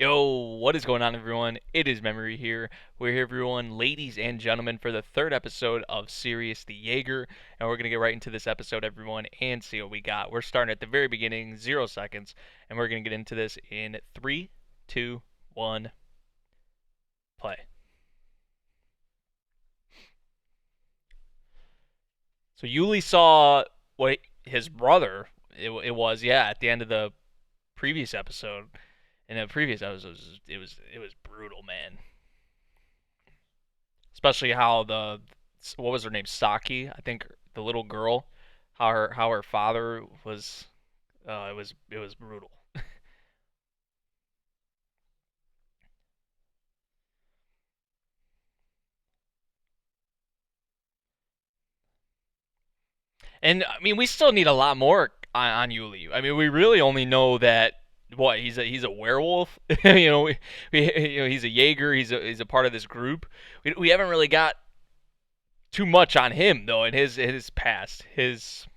Yo, what is going on, everyone? It is Memory here. We're here, everyone, ladies and gentlemen, for the third episode of Sirius the Jaeger, and we're gonna get right into this episode, everyone, and see what we got. We're starting at the very beginning, 0 seconds, and we're gonna get into this in three, two, one, play. So Yuliy saw what his brother it was, yeah, at the end of the previous episode. In the previous episode, it was brutal, man. Especially how the what was her name, Saki, I think, the little girl, how her father was, it was brutal. And I mean, we still need a lot more on Yuliy. I mean, we really only know that what he's a werewolf. He's a Jaeger. He's a part of this group. We haven't really got too much on him though in his past. His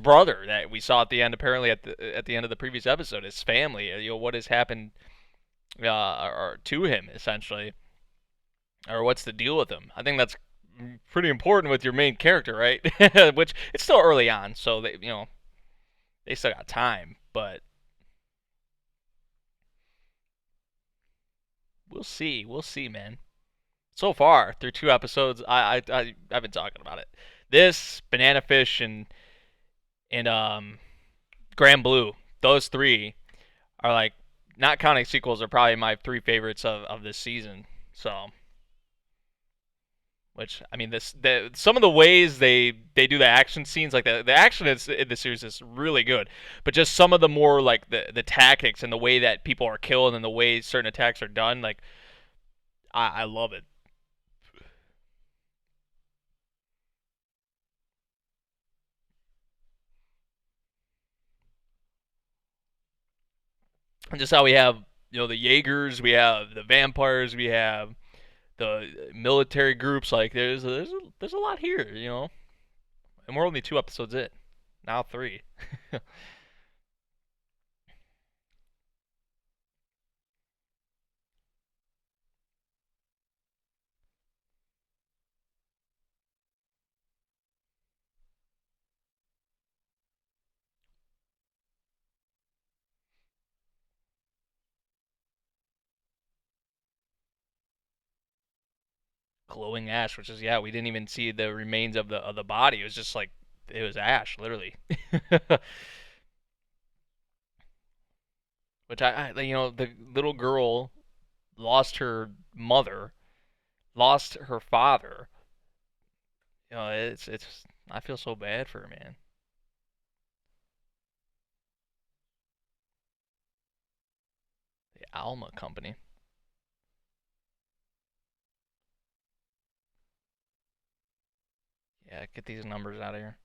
brother that we saw at the end, apparently at the end of the previous episode, his family. What has happened or to him essentially, or what's the deal with him? I think that's pretty important with your main character, right? Which it's still early on, so they still got time, but we'll see, man. So far through two episodes, I've been talking about it. This Banana Fish and Grand Blue, those three are like, not counting sequels, are probably my three favorites of this season. So, which I mean, some of the ways they do the action scenes, like the action in the series is really good, but just some of the more like the tactics and the way that people are killed and the way certain attacks are done, like I love it. And just how we have the Jaegers, we have the vampires, we have the military groups. Like there's a lot here, and we're only two episodes in, now three. Glowing ash, which is, yeah, we didn't even see the remains of the body. It was just like it was ash, literally. Which the little girl lost her mother, lost her father. It's I feel so bad for her, man. The Alma Company. Yeah, get these numbers out of here.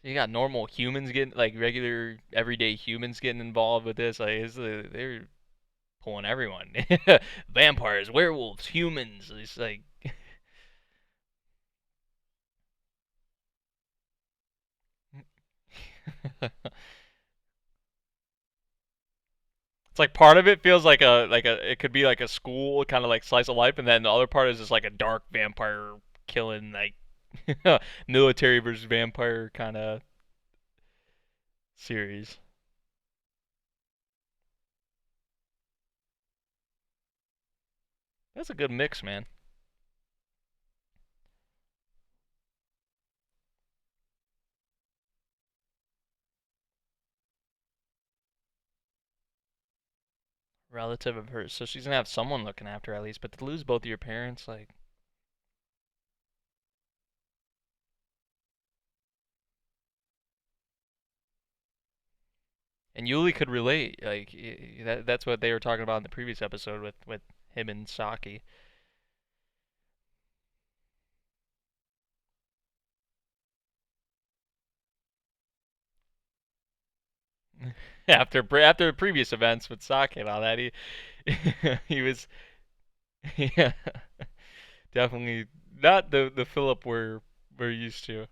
You got normal humans getting, like, regular everyday humans getting involved with this. Like, they're pulling everyone. Vampires, werewolves, humans. It's like it's like part of it feels like it could be like a school kind of like slice of life, and then the other part is just like a dark vampire killing, like military versus vampire kind of series. That's a good mix, man. Relative of hers, so she's gonna have someone looking after her at least. But to lose both of your parents, like, and Yuliy could relate. Like that's what they were talking about in the previous episode with him and Saki. After previous events with Saki and all that, he he was. Yeah, definitely not the Philip we're used to.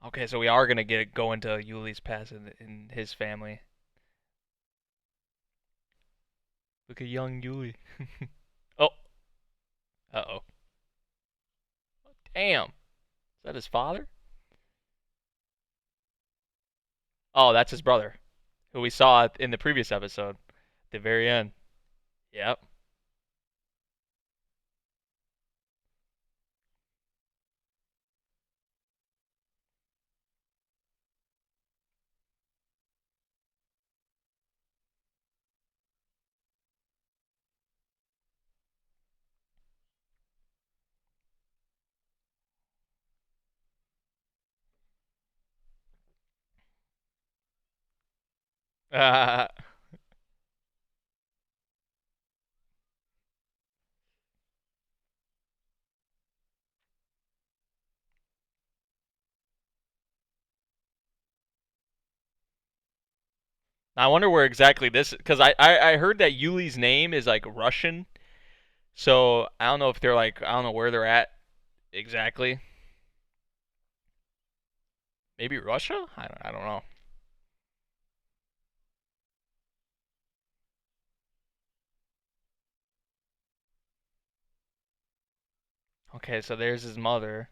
Okay, so we are gonna get go into Yuli's past in his family. Look at young Yuliy. Oh, uh-oh. Damn. Is that his father? Oh, that's his brother, who we saw in the previous episode, at the very end. Yep. I wonder where exactly this, because I heard that Yuli's name is like Russian, so I don't know if they're like, I don't know where they're at exactly. Maybe Russia? I don't know. Okay, so there's his mother.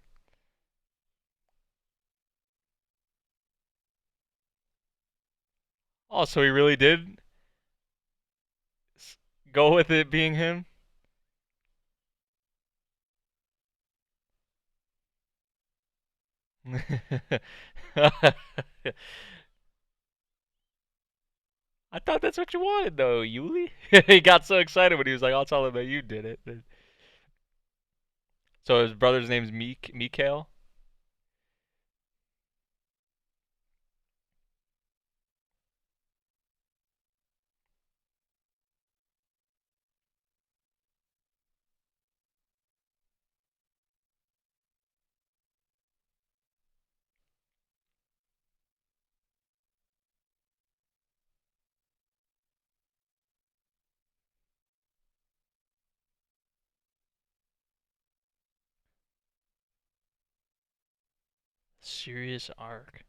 Oh, so he really did go with it being him? I thought that's what you wanted, though, Yuliy. He got so excited when he was like, "I'll tell him that you did it." So his brother's name's Mikhail. Sirius Arc.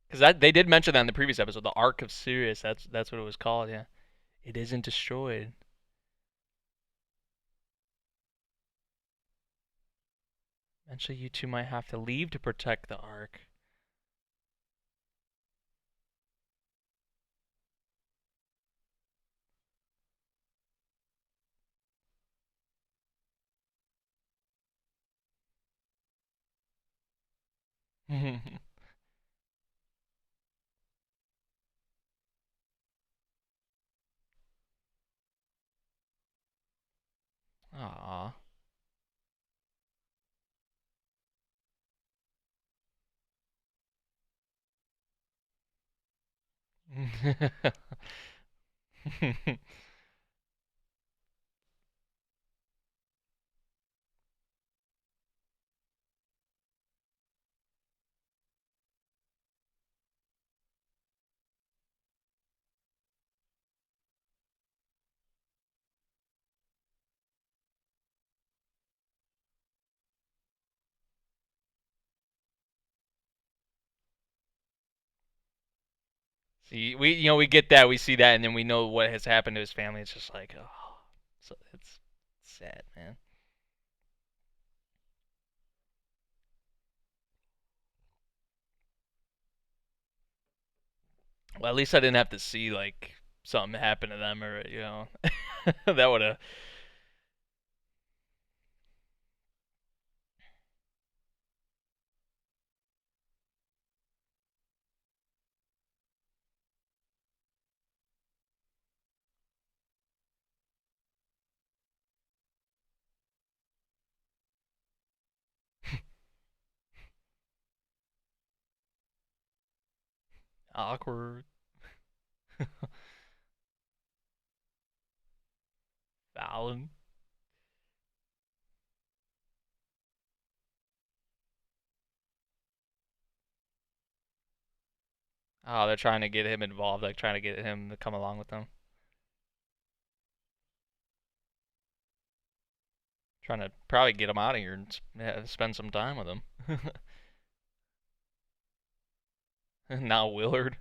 Because that they did mention that in the previous episode, the Arc of Sirius. That's what it was called. Yeah, it isn't destroyed. Eventually, you two might have to leave to protect the Ark. Aww. See, we get that, we see that, and then we know what has happened to his family. It's just like, oh, so it's sad, man. Well, at least I didn't have to see like something happen to them, or that would have. Awkward. Fallon. Oh, they're trying to get him involved, like trying to get him to come along with them. Trying to probably get him out of here and spend some time with him. Now Willard.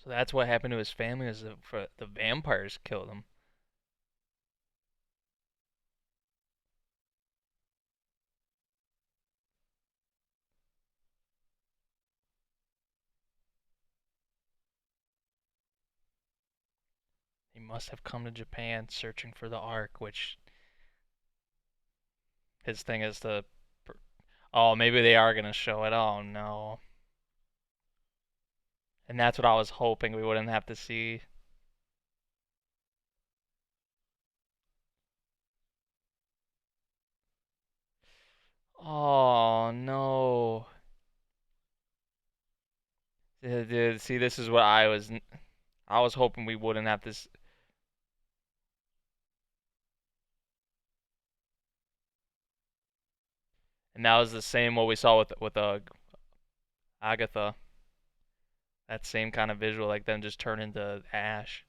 So that's what happened to his family is the vampires killed him. He must have come to Japan searching for the Ark, which his thing is to. Oh, maybe they are gonna show it. Oh no. And that's what I was hoping we wouldn't have to see. Oh no. Dude, see, this is what I was hoping we wouldn't have this. And that was the same what we saw with Agatha. That same kind of visual, like them just turn into ash.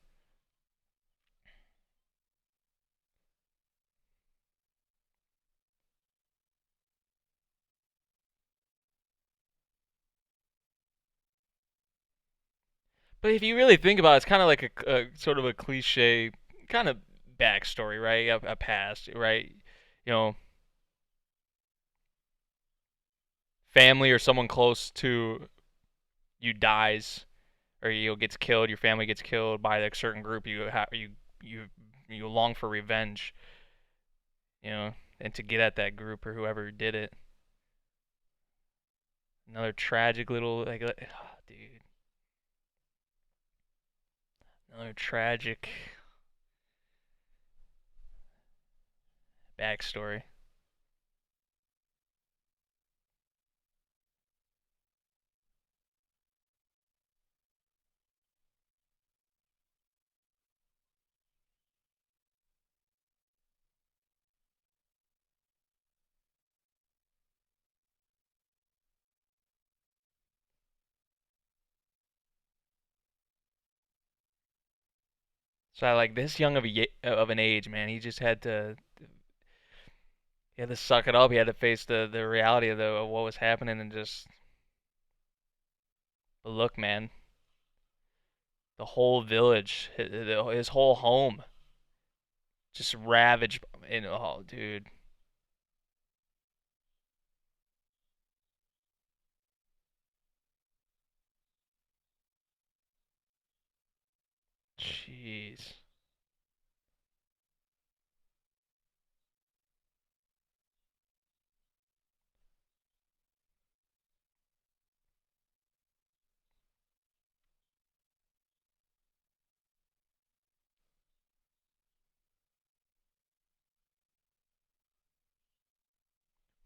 But if you really think about it, it's kind of like a sort of a cliche kind of backstory, right? A past, right? You know, family or someone close to you dies, or you gets killed. Your family gets killed by a certain group. You you long for revenge, you know, and to get at that group or whoever did it. Another tragic little oh, dude. Another tragic backstory. So I like this young of an age, man. He had to suck it up. He had to face the reality of what was happening and just look, man. The whole village, his whole home, just ravaged. And oh, dude, jeez.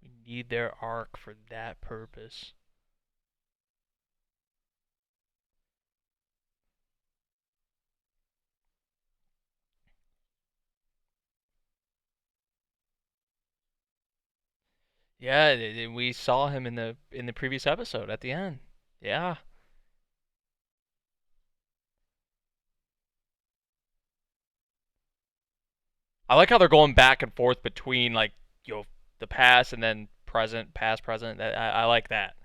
We need their arc for that purpose. Yeah, we saw him in the previous episode at the end. Yeah, I like how they're going back and forth between like the past and then present, past, present. I like that.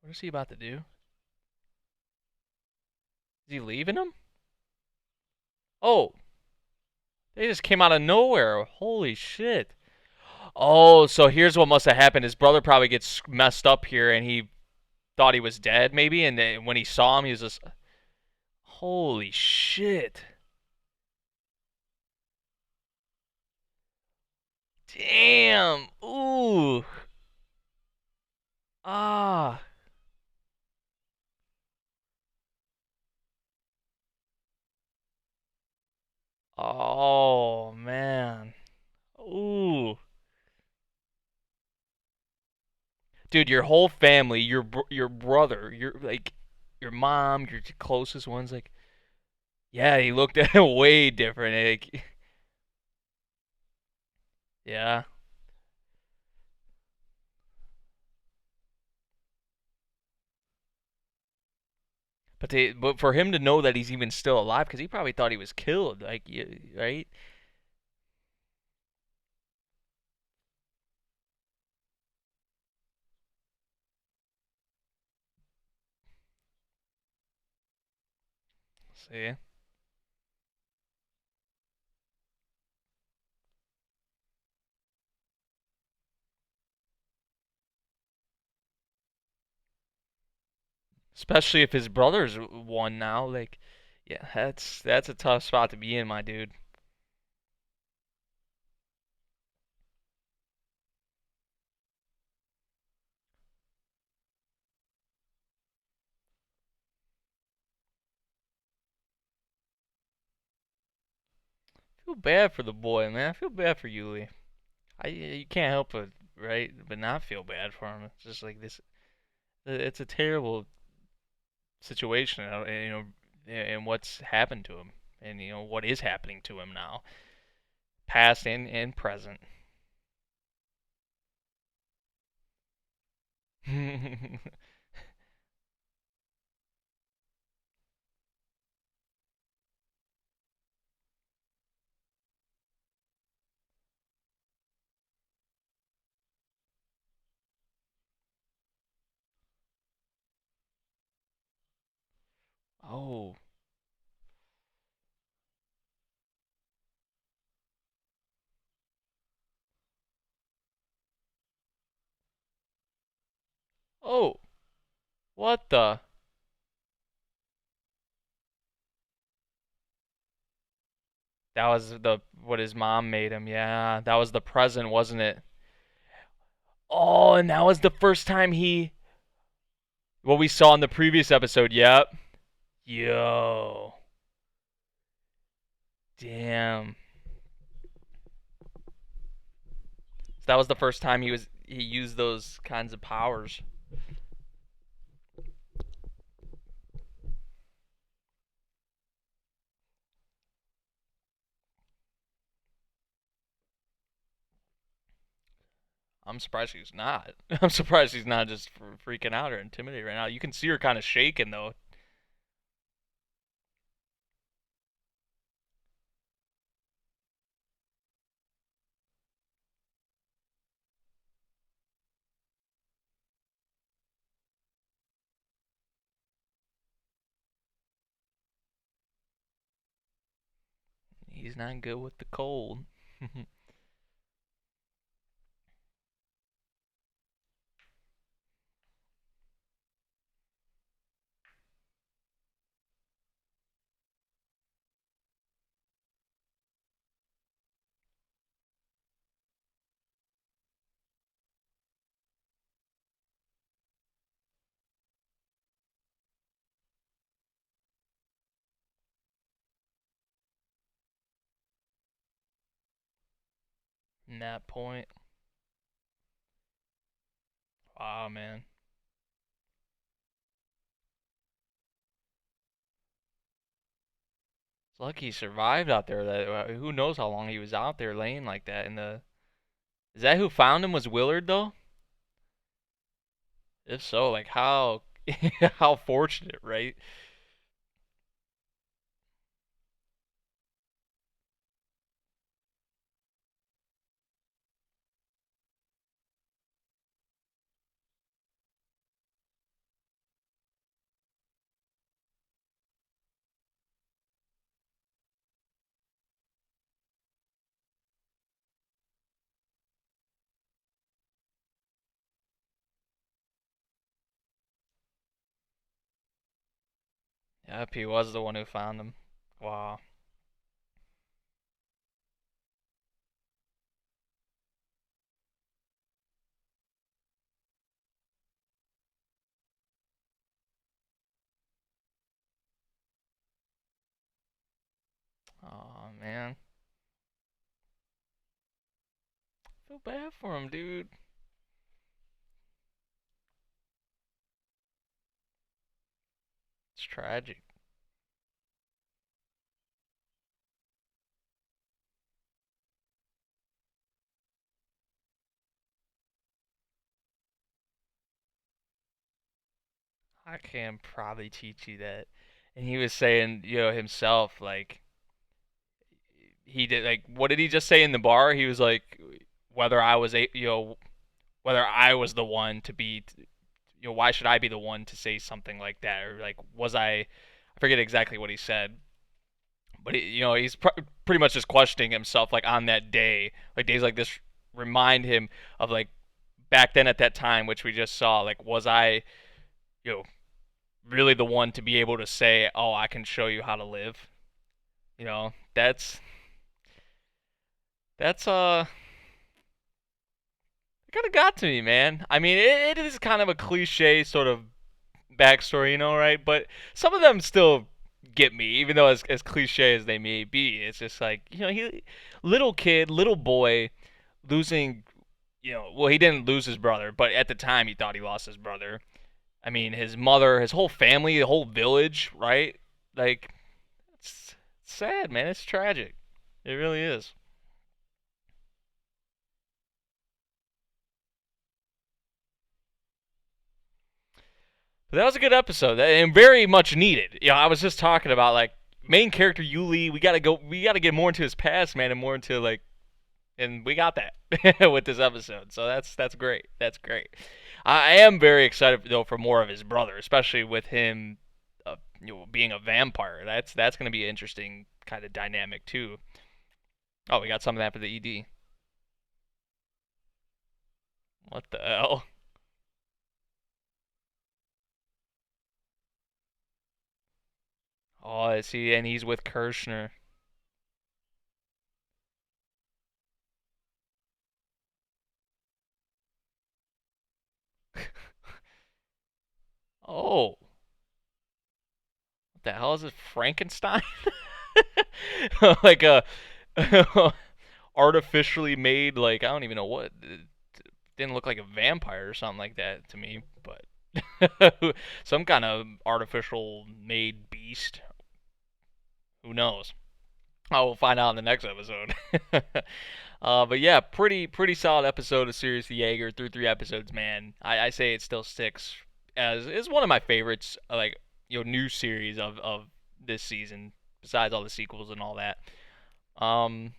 What is he about to do? Is he leaving him? Oh, they just came out of nowhere. Holy shit. Oh, so here's what must have happened. His brother probably gets messed up here, and he thought he was dead, maybe. And then when he saw him, he was just, holy shit. Damn. Ooh. Ah. Oh man. Ooh. Dude, your whole family, your brother, your mom, your closest ones, like, yeah, he looked way different. Like, yeah, but for him to know that he's even still alive, because he probably thought he was killed, like, right? See, especially if his brother's won now, like, yeah, that's a tough spot to be in, my dude. I feel bad for the boy, man. I feel bad for Yuliy. You can't help but right, but not feel bad for him. It's just like this. It's a terrible situation, and what's happened to him, and what is happening to him now, past and present. Oh, oh, what the? That was the what his mom made him. Yeah, that was the present, wasn't it? Oh, and that was the first time he. What we saw in the previous episode. Yep. Yo. Damn. So that was the first time he used those kinds of powers. I'm surprised he's not. I'm surprised he's not just freaking out or intimidated right now. You can see her kind of shaking though. He's not good with the cold. In that point, wow, man. It's lucky he survived out there. That who knows how long he was out there laying like that in the. Is that who found him? Was Willard though? If so, like how how fortunate, right? Yep, he was the one who found him. Wow. Oh man, feel bad for him, dude. It's tragic. I can probably teach you that. And he was saying, himself, like he did, like what did he just say in the bar? He was like, whether I was whether I was the one to be, why should I be the one to say something like that, or like was I forget exactly what he said, but he's pretty much just questioning himself, like on that day, like days like this remind him of like back then at that time, which we just saw, like was I, you know, really the one to be able to say, "Oh, I can show you how to live." That's it kind of got to me, man. I mean, it is kind of a cliche sort of backstory, right? But some of them still get me, even though as cliche as they may be. It's just like, little kid, little boy, losing, well, he didn't lose his brother, but at the time he thought he lost his brother. I mean, his mother, his whole family, the whole village, right? Like, it's sad, man. It's tragic. It really is. But that was a good episode and very much needed. I was just talking about like main character Yuliy. We gotta get more into his past, man, and more into like, and we got that with this episode. So that's great. That's great. I am very excited though for more of his brother, especially with him, being a vampire. That's gonna be an interesting kind of dynamic too. Oh, we got some of that for the ED. What the hell? Oh, I see, and he's with Kirschner. Oh, what the hell is it? Frankenstein? Like a artificially made, like I don't even know what. It didn't look like a vampire or something like that to me, but some kind of artificial made beast. Who knows? I will find out in the next episode. But yeah, pretty solid episode of Sirius the Jaeger through 3 episodes, man. I say it still sticks as is one of my favorites, like new series of this season. Besides all the sequels and all that. Um,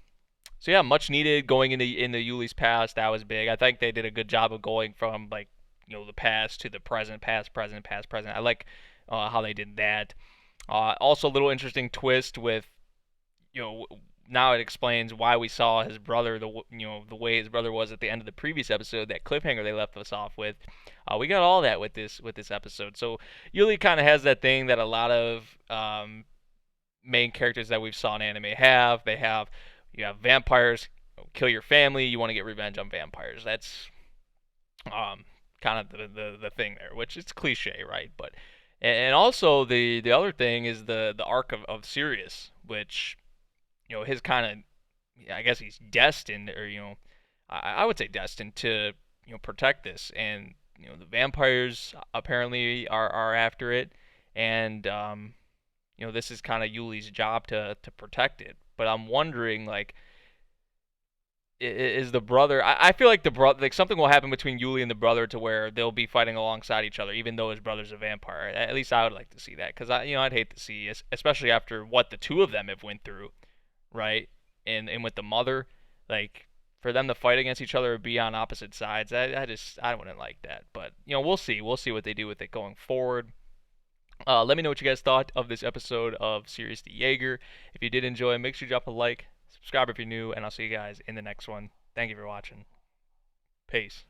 so yeah, much needed going into Yuli's past. That was big. I think they did a good job of going from like the past to the present, past, present, past, present. I like how they did that. Also, a little interesting twist with you know now it explains why we saw his brother the way his brother was at the end of the previous episode, that cliffhanger they left us off with. We got all that with this episode. So Yuli kind of has that thing that a lot of main characters that we've saw in anime have. You have vampires, kill your family, you want to get revenge on vampires. That's um kind of the thing there, which is cliche, right? But and also the other thing is the arc of Sirius, which his kind of, I guess he's destined, or I would say destined to protect this, and the vampires apparently are after it, and this is kind of Yuli's job to protect it. But I'm wondering, like, is the brother? I feel like the brother, like something will happen between Yuliy and the brother to where they'll be fighting alongside each other, even though his brother's a vampire. At least I would like to see that, because I'd hate to see, especially after what the two of them have went through, right? And with the mother, like for them to fight against each other or be on opposite sides, I wouldn't like that. But we'll see. We'll see what they do with it going forward. Let me know what you guys thought of this episode of Sirius the Jaeger. If you did enjoy, make sure you drop a like, subscribe if you're new, and I'll see you guys in the next one. Thank you for watching. Peace.